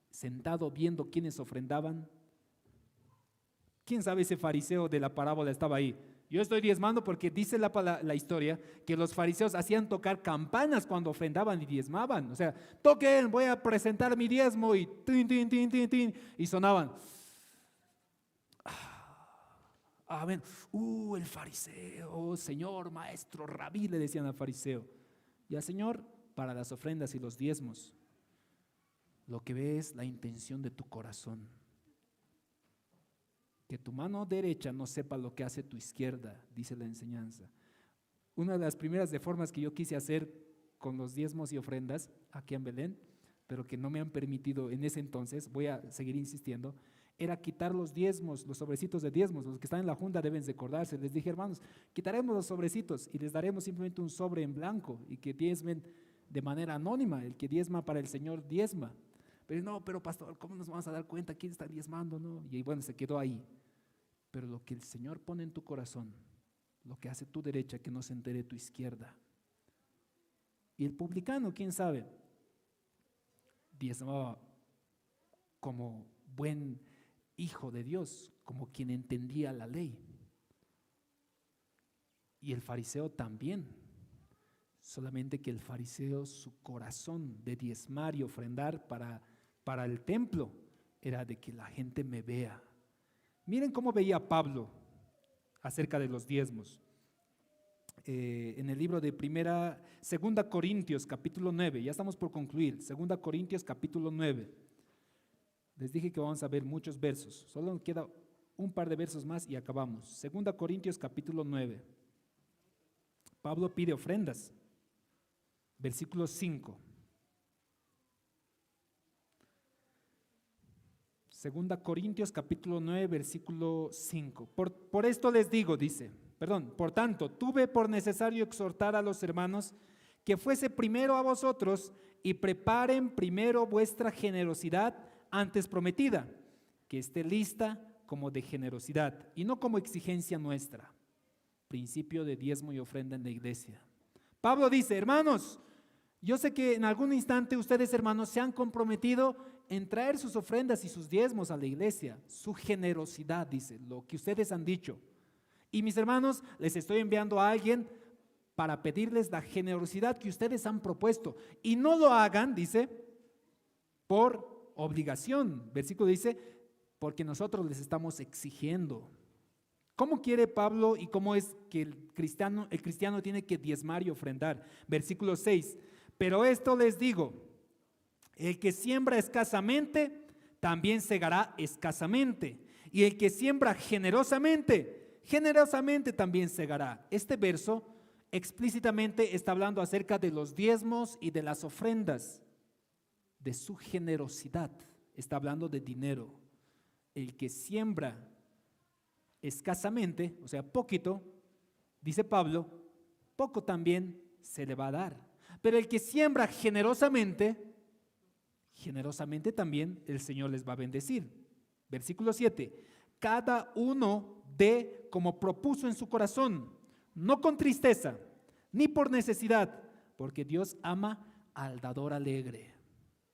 sentado viendo quiénes ofrendaban? ¿Quién sabe ese fariseo de la parábola estaba ahí? Yo estoy diezmando porque dice la historia que los fariseos hacían tocar campanas cuando ofrendaban y diezmaban. O sea, toquen, voy a presentar mi diezmo, y tin, tin, tin, tin, tin, y sonaban. Amén. El fariseo, Señor, maestro, rabí, le decían al fariseo. Y al Señor, para las ofrendas y los diezmos, lo que ve es la intención de tu corazón. Que tu mano derecha no sepa lo que hace tu izquierda, dice la enseñanza. Una de las primeras reformas que yo quise hacer con los diezmos y ofrendas aquí en Belén, pero que no me han permitido en ese entonces, voy a seguir insistiendo, era quitar los diezmos, los sobrecitos de diezmos. Los que están en la junta deben recordarse. Les dije, hermanos, quitaremos los sobrecitos y les daremos simplemente un sobre en blanco y que diezmen de manera anónima. El que diezma para el Señor diezma. Pero no, pero pastor, ¿cómo nos vamos a dar cuenta quién está diezmando? No. Y bueno, se quedó ahí. Pero lo que el Señor pone en tu corazón, lo que hace tu derecha, que no se entere tu izquierda. Y el publicano, quién sabe, diezmaba como buen hijo de Dios, como quien entendía la ley. Y el fariseo también, solamente que el fariseo, su corazón de diezmar y ofrendar para el templo era de que la gente me vea. Miren cómo veía Pablo acerca de los diezmos. En el libro de Segunda Corintios capítulo 9, ya estamos por concluir, Segunda Corintios capítulo 9. Les dije que vamos a ver muchos versos, solo nos queda un par de versos más y acabamos. Segunda Corintios capítulo 9. Pablo pide ofrendas. Versículo 5. Segunda Corintios capítulo 9, versículo 5. Por esto les digo, por tanto, tuve por necesario exhortar a los hermanos que fuese primero a vosotros y preparen primero vuestra generosidad antes prometida, que esté lista como de generosidad y no como exigencia nuestra. Principio de diezmo y ofrenda en la iglesia. Pablo dice, hermanos, yo sé que en algún instante ustedes, hermanos, se han comprometido en traer sus ofrendas y sus diezmos a la iglesia, su generosidad, dice, lo que ustedes han dicho. Y mis hermanos, les estoy enviando a alguien para pedirles la generosidad que ustedes han propuesto. Y no lo hagan, dice, por obligación. Versículo dice, porque nosotros les estamos exigiendo. ¿Cómo quiere Pablo y cómo es que el cristiano tiene que diezmar y ofrendar? Versículo 6, pero esto les digo, el que siembra escasamente, también segará escasamente. Y el que siembra generosamente, generosamente también segará. Este verso explícitamente está hablando acerca de los diezmos y de las ofrendas, de su generosidad. está hablando de dinero. El que siembra escasamente, o sea, poquito, dice Pablo, poco también se le va a dar. Pero el que siembra generosamente, generosamente también el Señor les va a bendecir. Versículo 7, cada uno dé como propuso en su corazón, no con tristeza, ni por necesidad, porque Dios ama al dador alegre.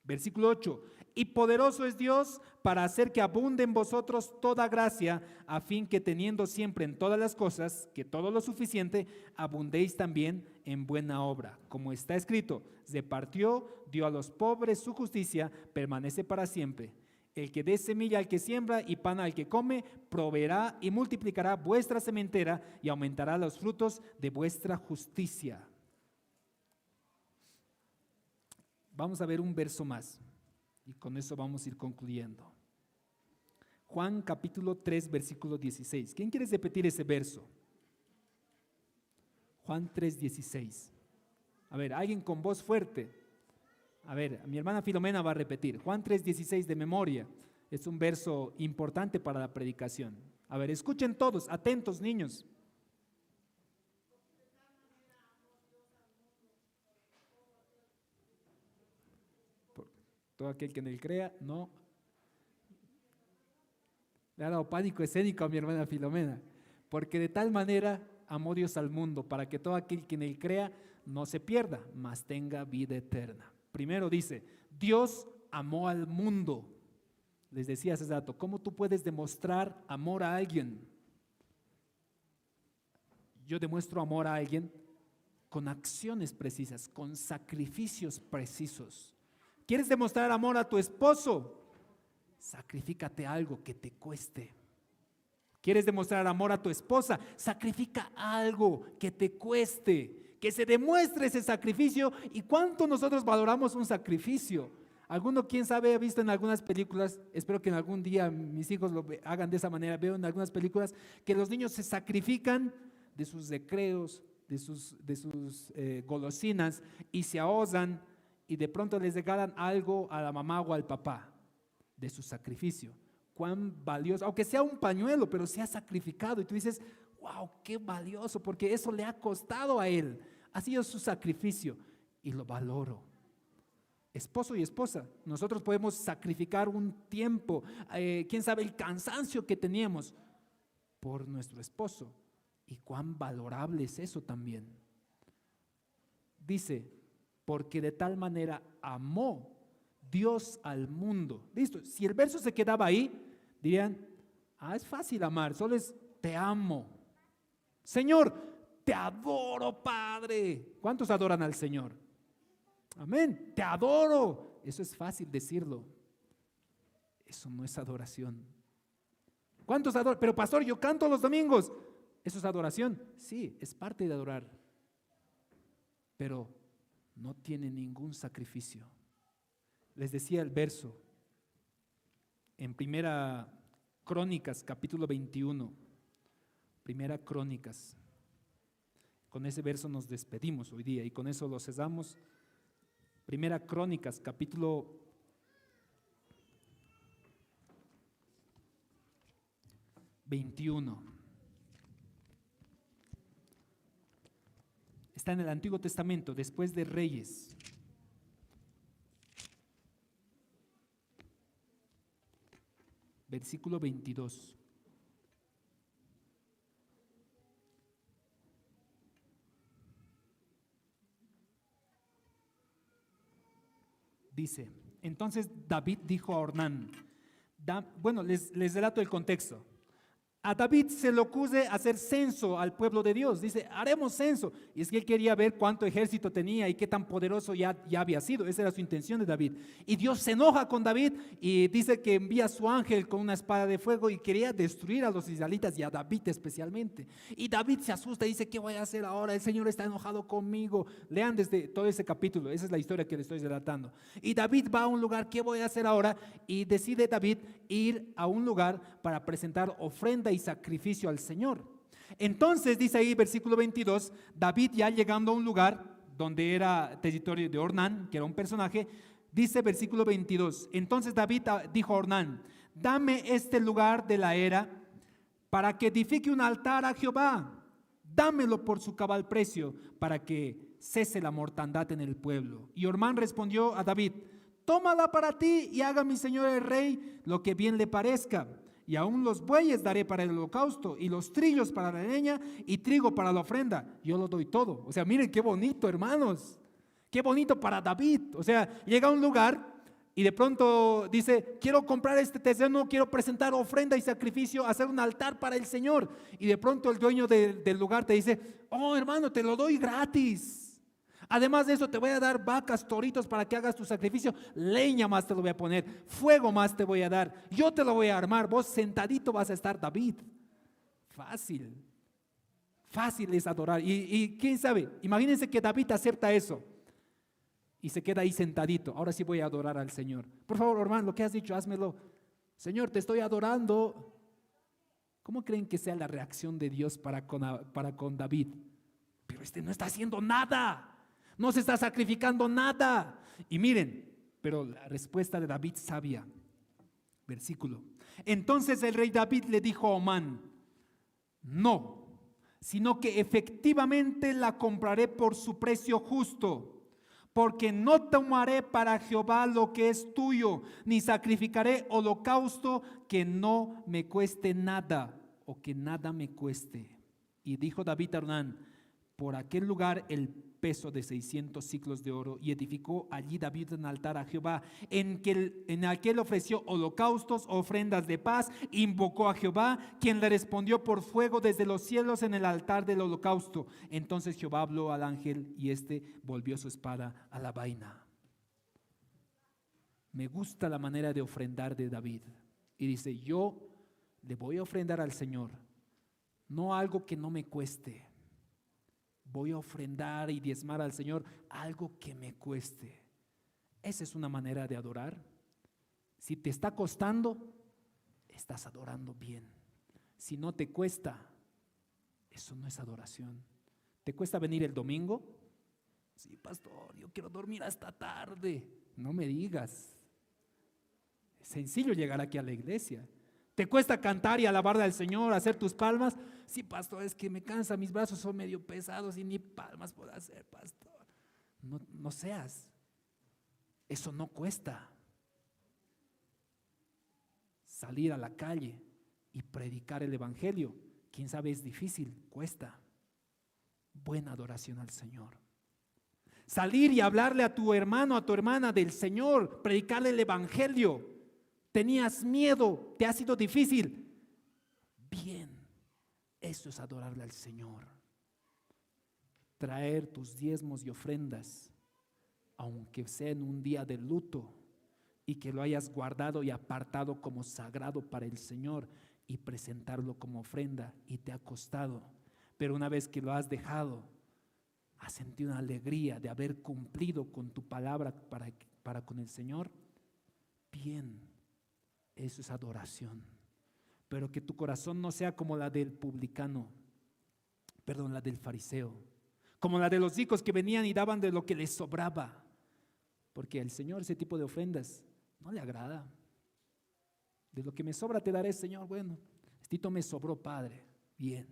Versículo 8, y poderoso es Dios para hacer que abunde en vosotros toda gracia, a fin que teniendo siempre en todas las cosas, que todo lo suficiente, abundéis también en buena obra. Como está escrito, repartió, dio a los pobres su justicia, permanece para siempre. El que dé semilla al que siembra y pan al que come, proveerá y multiplicará vuestra sementera y aumentará los frutos de vuestra justicia. Vamos a ver un verso más y con eso vamos a ir concluyendo. Juan capítulo 3, versículo 16. ¿Quién quiere repetir ese verso? Juan 3, 16. A ver, alguien con voz fuerte. A ver, mi hermana Filomena va a repetir. Juan 3, 16 de memoria. Es un verso importante para la predicación. A ver, escuchen todos, atentos niños. Todo aquel que en él crea, no. Le ha dado pánico escénico a mi hermana Filomena. Porque de tal manera amó Dios al mundo, para que todo aquel que en él crea no se pierda, mas tenga vida eterna. Primero dice, Dios amó al mundo. Les decía hace rato, ¿cómo tú puedes demostrar amor a alguien? Yo demuestro amor a alguien con acciones precisas, con sacrificios precisos. ¿Quieres demostrar amor a tu esposo? Sacrifícate algo que te cueste. ¿Quieres demostrar amor a tu esposa? Sacrifica algo que te cueste, que se demuestre ese sacrificio. ¿Y cuánto nosotros valoramos un sacrificio? Alguno, quién sabe, ha visto en algunas películas, espero que en algún día mis hijos lo hagan de esa manera, veo en algunas películas que los niños se sacrifican de sus recreos, de sus golosinas y se ahogan y de pronto les regalan algo a la mamá o al papá de su sacrificio. Cuán valioso, aunque sea un pañuelo, pero se ha sacrificado y tú dices, wow, qué valioso, porque eso le ha costado a él, ha sido su sacrificio y lo valoro. Esposo y esposa, nosotros podemos sacrificar un tiempo, quién sabe el cansancio que teníamos por nuestro esposo, y cuán valorable es eso también. Dice, porque de tal manera amó Dios al mundo. Listo, si el verso se quedaba ahí, dirían, es fácil amar, solo es te amo. Señor, te adoro, Padre. ¿Cuántos adoran al Señor? Amén, te adoro. Eso es fácil decirlo. Eso no es adoración. ¿Cuántos adoran? Pero pastor, yo canto los domingos. ¿Eso es adoración? Sí, es parte de adorar. Pero no tiene ningún sacrificio. Les decía el verso en Primera Crónicas, capítulo 21. Primera Crónicas. Con ese verso nos despedimos hoy día y con eso lo cesamos. Primera Crónicas, capítulo 21. Está en el Antiguo Testamento, después de Reyes. Versículo 22. Dice, entonces David dijo a Ornán, bueno, les relato el contexto. A David se le ocurre hacer censo al pueblo de Dios. Dice, haremos censo. Y es que él quería ver cuánto ejército tenía y qué tan poderoso ya había sido. Esa era su intención de David. Y Dios se enoja con David y dice que envía a su ángel con una espada de fuego y quería destruir a los israelitas y a David especialmente. Y David se asusta y dice, ¿qué voy a hacer ahora? El Señor está enojado conmigo. Lean desde todo ese capítulo. Esa es la historia que les estoy relatando. Y David va a un lugar, ¿qué voy a hacer ahora? Y decide David ir a un lugar para presentar ofrenda y sacrificio al Señor. Entonces dice ahí versículo 22, David ya llegando a un lugar donde era territorio de Ornán, que era un personaje, Dice versículo 22, entonces David dijo a Ornán, dame este lugar de la era para que edifique un altar a Jehová. Dámelo por su cabal precio para que cese la mortandad en el pueblo. Y Ornán respondió a David, tómala para ti y haga mi señor el rey lo que bien le parezca. Y aún los bueyes daré para el holocausto y los trillos para la leña y trigo para la ofrenda. Yo lo doy todo. O sea, miren qué bonito, hermanos. Qué bonito para David. O sea, llega a un lugar y de pronto dice, quiero comprar este terreno, quiero presentar ofrenda y sacrificio, hacer un altar para el Señor. Y de pronto el dueño del lugar te dice, oh hermano, te lo doy gratis. Además de eso te voy a dar vacas, toritos para que hagas tu sacrificio, leña más te lo voy a poner, fuego más te voy a dar, yo te lo voy a armar, vos sentadito vas a estar, David. Fácil, fácil es adorar. Y quién sabe, imagínense que David acepta eso y se queda ahí sentadito. Ahora sí voy a adorar al Señor. Por favor, hermano, lo que has dicho, házmelo. Señor, te estoy adorando. ¿Cómo creen que sea la reacción de Dios para con David? Pero este no está haciendo nada. No se está sacrificando nada. Y miren, pero la respuesta de David sabia. Versículo. Entonces el rey David le dijo a Omán, no, sino que efectivamente la compraré por su precio justo, porque no tomaré para Jehová lo que es tuyo, ni sacrificaré holocausto que no me cueste nada, o que nada me cueste. Y dijo David a Ornán, por aquel lugar el peso de 600 siclos de oro, y edificó allí David un altar a Jehová, en aquel ofreció holocaustos, ofrendas de paz, invocó a Jehová, quien le respondió por fuego desde los cielos en el altar del holocausto. Entonces Jehová habló al ángel y éste volvió su espada a la vaina. Me gusta la manera de ofrendar de David, y dice, yo le voy a ofrendar al Señor, no algo que no me cueste. Voy a ofrendar y diezmar al Señor algo que me cueste. Esa es una manera de adorar. Si te está costando, estás adorando bien. Si no te cuesta, eso no es adoración. ¿Te cuesta venir el domingo? Sí, pastor, yo quiero dormir hasta tarde. No me digas. Es sencillo llegar aquí a la iglesia. ¿Te cuesta cantar y alabarle al Señor, hacer tus palmas? Sí, pastor, es que me cansa, mis brazos son medio pesados y ni palmas puedo hacer, pastor. No seas. Eso no cuesta. Salir a la calle y predicar el evangelio, quién sabe, es difícil, cuesta. Buena adoración al Señor. Salir y hablarle a tu hermano, a tu hermana del Señor, predicarle el evangelio. Tenías miedo, te ha sido difícil. Bien, eso es adorarle al Señor. Traer tus diezmos y ofrendas, aunque sea en un día de luto, y que lo hayas guardado y apartado como sagrado para el Señor, y presentarlo como ofrenda, y te ha costado. Pero una vez que lo has dejado, has sentido una alegría de haber cumplido con tu palabra para con el Señor. Bien. Eso es adoración. Pero que tu corazón no sea como la del publicano, la del fariseo, como la de los ricos que venían y daban de lo que les sobraba, porque al Señor ese tipo de ofrendas no le agrada. De lo que me sobra te daré, Señor. Bueno, estito me sobró, Padre, bien.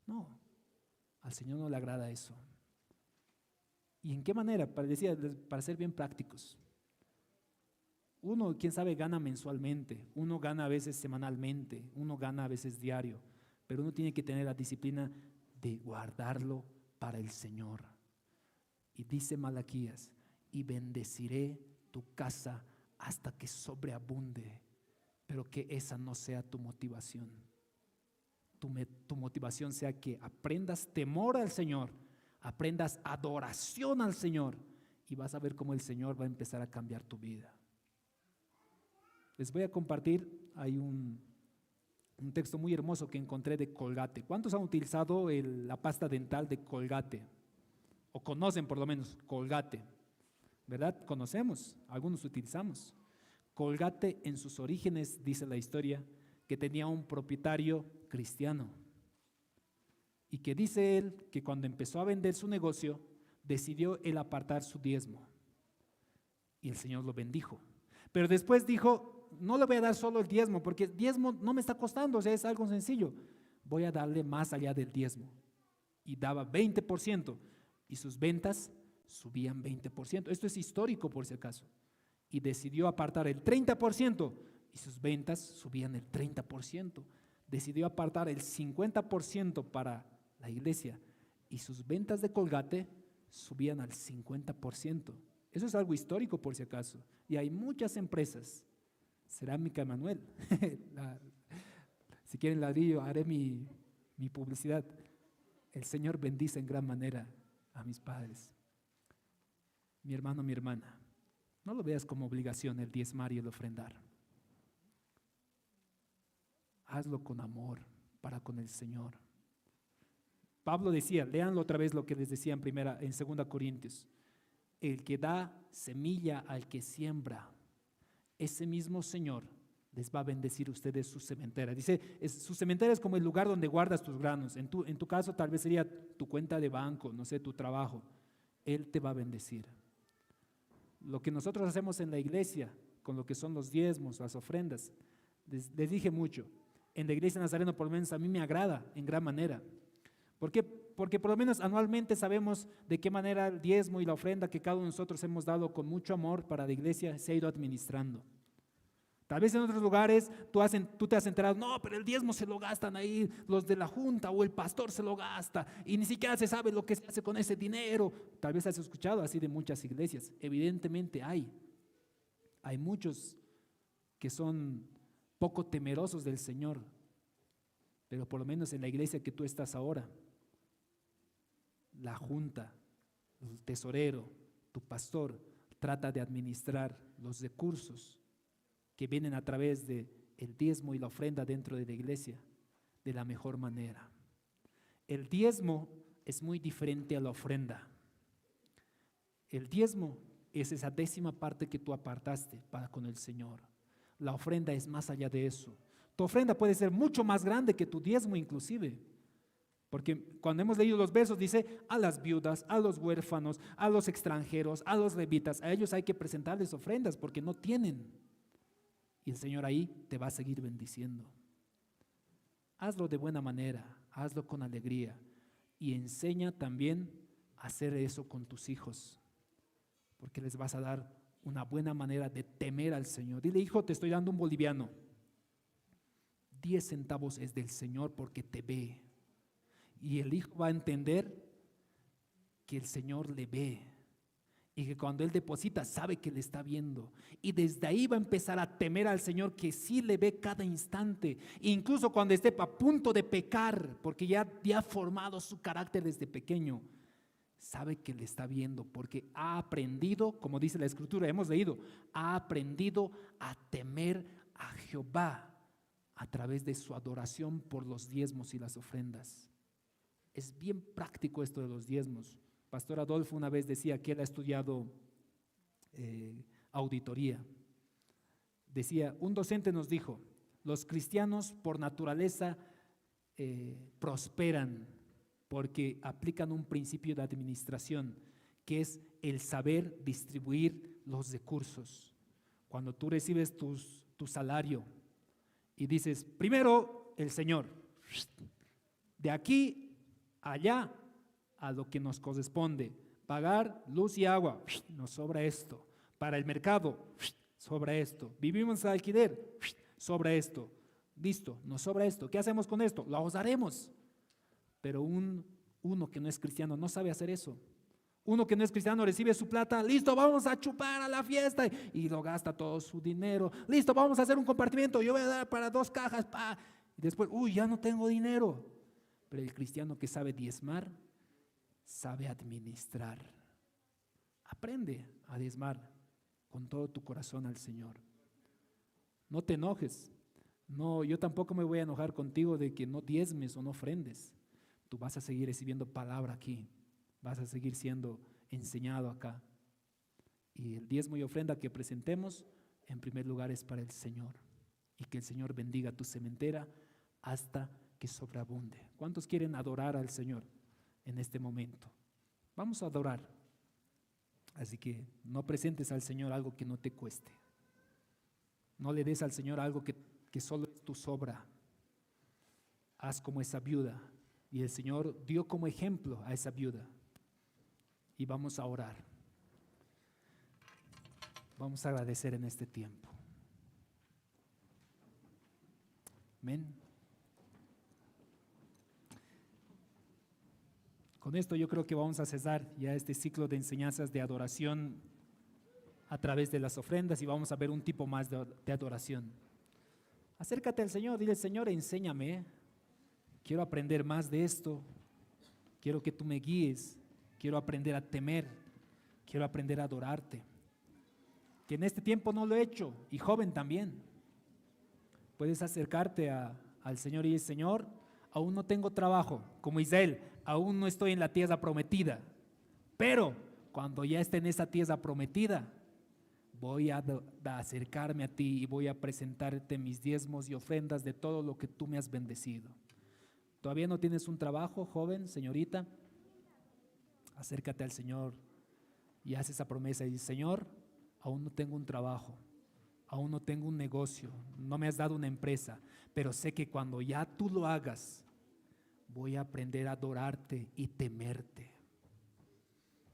No, al Señor no le agrada eso. ¿Y en qué manera? Para ser bien prácticos. Uno, quién sabe, gana mensualmente, uno gana a veces semanalmente, uno gana a veces diario, pero uno tiene que tener la disciplina de guardarlo para el Señor. Y dice Malaquías, y bendeciré tu casa hasta que sobreabunde, pero que esa no sea tu motivación. Tu motivación sea que aprendas temor al Señor, aprendas adoración al Señor, y vas a ver cómo el Señor va a empezar a cambiar tu vida. Les voy a compartir, hay un texto muy hermoso que encontré de Colgate. ¿Cuántos han utilizado la pasta dental de Colgate? O conocen por lo menos Colgate, ¿verdad? Conocemos, algunos utilizamos. Colgate en sus orígenes, dice la historia, que tenía un propietario cristiano. Y que dice él que cuando empezó a vender su negocio, decidió él apartar su diezmo. Y el Señor lo bendijo. Pero después dijo, no le voy a dar solo el diezmo, porque el diezmo no me está costando, o sea, es algo sencillo. Voy a darle más allá del diezmo. Y daba 20% y sus ventas subían 20%. Esto es histórico por si acaso. Y decidió apartar el 30% y sus ventas subían el 30%. Decidió apartar el 50% para la iglesia y sus ventas de Colgate subían al 50%. Eso es algo histórico por si acaso. Y hay muchas empresas. Cerámica Emanuel. Si quieren ladrillo, haré mi publicidad. El Señor bendice en gran manera a mis padres. Mi hermano, mi hermana, no lo veas como obligación el diezmar y el ofrendar. Hazlo con amor para con el Señor. Pablo decía, léanlo otra vez lo que les decía en 2 Corintios. El que da semilla al que siembra, ese mismo Señor les va a bendecir a ustedes su cementera. Dice, su cementera es como el lugar donde guardas tus granos. En tu caso tal vez sería tu cuenta de banco, no sé, tu trabajo. Él te va a bendecir. Lo que nosotros hacemos en la iglesia, con lo que son los diezmos, las ofrendas, les dije mucho. En la iglesia Nazareno por lo menos a mí me agrada en gran manera. ¿Por qué? Porque por lo menos anualmente sabemos de qué manera el diezmo y la ofrenda que cada uno de nosotros hemos dado con mucho amor para la iglesia se ha ido administrando. Tal vez en otros lugares tú te has enterado, no, pero el diezmo se lo gastan ahí los de la junta o el pastor se lo gasta y ni siquiera se sabe lo que se hace con ese dinero. Tal vez has escuchado así de muchas iglesias. Evidentemente hay muchos que son poco temerosos del Señor, pero por lo menos en la iglesia que tú estás ahora, la junta, el tesorero, tu pastor, trata de administrar los recursos que vienen a través del diezmo y la ofrenda dentro de la iglesia de la mejor manera. El diezmo es muy diferente a la ofrenda. El diezmo es esa 10ª parte que tú apartaste para con el Señor. La ofrenda es más allá de eso. Tu ofrenda puede ser mucho más grande que tu diezmo inclusive. Porque cuando hemos leído los versos dice a las viudas, a los huérfanos, a los extranjeros, a los levitas, a ellos hay que presentarles ofrendas porque no tienen. Y el Señor ahí te va a seguir bendiciendo. Hazlo de buena manera, hazlo con alegría y enseña también a hacer eso con tus hijos, porque les vas a dar una buena manera de temer al Señor. Dile, hijo, te estoy dando un boliviano. 10 centavos es del Señor porque te ve. Y el hijo va a entender que el Señor le ve y que cuando él deposita sabe que le está viendo. Y desde ahí va a empezar a temer al Señor que sí le ve cada instante. Incluso cuando esté a punto de pecar, porque ya ha formado su carácter desde pequeño. Sabe que le está viendo porque ha aprendido, como dice la Escritura, hemos leído, ha aprendido a temer a Jehová a través de su adoración por los diezmos y las ofrendas. Es bien práctico esto de los diezmos. Pastor Adolfo una vez decía que él ha estudiado auditoría. Decía, un docente nos dijo, los cristianos por naturaleza prosperan porque aplican un principio de administración, que es el saber distribuir los recursos. Cuando tú recibes tu salario y dices, primero el Señor, de aquí allá a lo que nos corresponde, pagar luz y agua, nos sobra esto, para el mercado, sobra esto, vivimos de alquiler, sobra esto, listo, nos sobra esto, ¿qué hacemos con esto? Lo usaremos. Pero uno que no es cristiano no sabe hacer eso. Uno que no es cristiano recibe su plata, listo, vamos a chupar a la fiesta y lo gasta todo su dinero. Listo, vamos a hacer un compartimiento, yo voy a dar para 2 cajas, y después, ya no tengo dinero. Pero el cristiano que sabe diezmar, sabe administrar. Aprende a diezmar con todo tu corazón al Señor. No te enojes. No, yo tampoco me voy a enojar contigo de que no diezmes o no ofrendes. Tú vas a seguir recibiendo palabra aquí, vas a seguir siendo enseñado acá. Y el diezmo y ofrenda que presentemos, en primer lugar es para el Señor. Y que el Señor bendiga tu cementera hasta que sobreabunde. ¿Cuántos quieren adorar al Señor en este momento? Vamos a adorar. Así que no presentes al Señor algo que no te cueste. No le des al Señor algo que solo es tu sobra. Haz como esa viuda. Y el Señor dio como ejemplo a esa viuda. Y vamos a orar. Vamos a agradecer en este tiempo. Amén. Con esto yo creo que vamos a cesar ya este ciclo de enseñanzas de adoración a través de las ofrendas y vamos a ver un tipo más de adoración. Acércate al Señor, dile: Señor, enséñame, quiero aprender más de esto, quiero que tú me guíes, quiero aprender a temer, quiero aprender a adorarte. Que en este tiempo no lo he hecho, y joven también. Puedes acercarte al Señor y decir: Señor, aún no tengo trabajo, como Israel, aún no estoy en la tierra prometida, pero cuando ya esté en esa tierra prometida, voy a acercarme a ti y voy a presentarte mis diezmos y ofrendas de todo lo que tú me has bendecido. ¿Todavía no tienes un trabajo, joven, señorita? Acércate al Señor y haz esa promesa y dice: Señor, aún no tengo un trabajo, aún no tengo un negocio, no me has dado una empresa, pero sé que cuando ya tú lo hagas, voy a aprender a adorarte y temerte.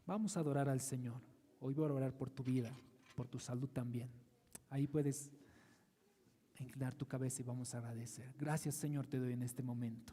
Vamos a adorar al Señor. Hoy voy a orar por tu vida, por tu salud también. Ahí puedes inclinar tu cabeza y vamos a agradecer. Gracias, Señor, te doy en este momento.